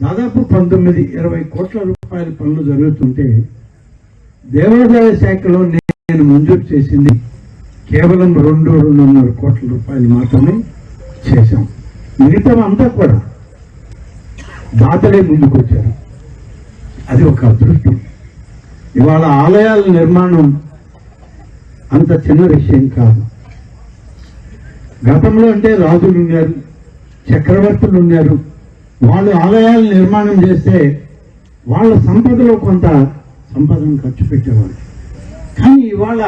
దాదాపు 19-20 కోట్ల రూపాయల పనులు జరుగుతుంటే దేవాదాయ శాఖలో నేను మంజూరు చేసింది కేవలం 2-2.5 కోట్ల రూపాయలు మాత్రమే చేశాం. మిగతా అంతా కూడా దాతలే ముందుకొచ్చారు. అది ఒక అదృష్టం. ఇవాళ ఆలయాల నిర్మాణం అంత చిన్న విషయం కాదు. గతంలో అంటే రాజులు ఉన్నారు, చక్రవర్తులు ఉన్నారు. వాళ్ళు ఆలయాలు నిర్మాణం చేస్తే వాళ్ళ సంపదలో కొంత సంపదను ఖర్చు పెట్టేవాళ్ళు. కానీ ఇవాళ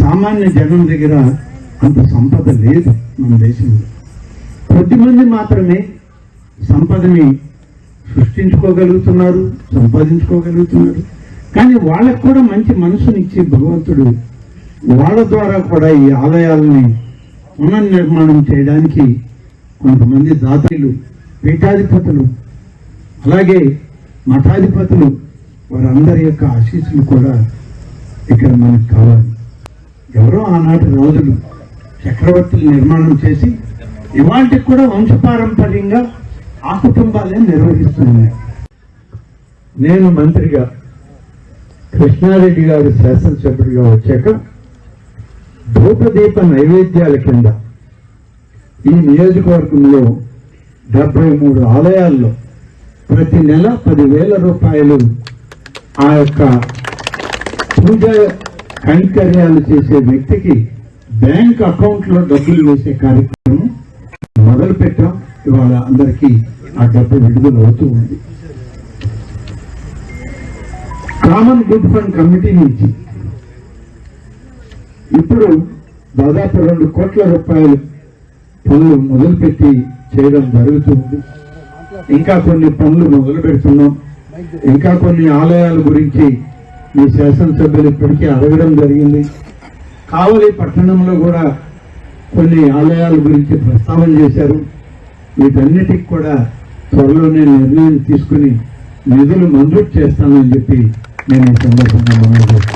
సామాన్య జనం దగ్గర అంత సంపద లేదు. మన దేశంలో కొద్దిమంది మాత్రమే సంపదని సృష్టించుకోగలుగుతున్నారు, సంపాదించుకోగలుగుతున్నారు. కానీ వాళ్ళకు కూడా మంచి మనసునిచ్చి భగవంతుడు వాళ్ళ ద్వారా కూడా ఈ ఆలయాలని పునర్నిర్మాణం చేయడానికి కొంతమంది దాతలు, పీఠాధిపతులు, అలాగే మఠాధిపతులు, వారందరి యొక్క ఆశీస్సులు కూడా ఇక్కడ మనకు కావాలి. ఎవరో ఆనాటి రోజులు చక్రవర్తులు నిర్మాణం చేసి ఇవాళకి కూడా వంశపారంపర్యంగా ఆ కుటుంబాలే నిర్వహిస్తున్నాయి. నేను మంత్రిగా, కృష్ణారెడ్డి గారు శాసనసభ్యుడిగా వచ్చాక ధూపదీప నైవేద్యాల కింద ఈ నియోజకవర్గంలో 73 ఆలయాల్లో ప్రతి నెల 10,000 రూపాయలు ఆ యొక్క పూజ కైంకర్యాలు చేసే వ్యక్తికి బ్యాంక్ అకౌంట్లో డబ్బులు వేసే కార్యక్రమం మొదలు పెట్టాం. ఇవాళ అందరికీ ఆ డబ్బు విడుదల అవుతూ ఉంది. కామన్ గుడ్ ఫండ్ కమిటీ నుంచి ఇప్పుడు దాదాపు 2 కోట్ల రూపాయలు పనులు మొదలుపెట్టి చేయడం జరుగుతుంది. ఇంకా కొన్ని పనులు మొదలు పెడుతున్నాం. ఇంకా కొన్ని ఆలయాల గురించి మీ శాసనసభ్యులు ఇప్పటికీ అడగడం జరిగింది. కావలి పట్టణంలో కూడా కొన్ని ఆలయాల గురించి ప్రస్తావన చేశారు. వీటన్నిటికి కూడా త్వరలోనే నిర్ణయం తీసుకుని నిధులు మంజూరు చేస్తానని చెప్పి నేను ఈ సందర్భంగా మనం చేస్తున్నాను.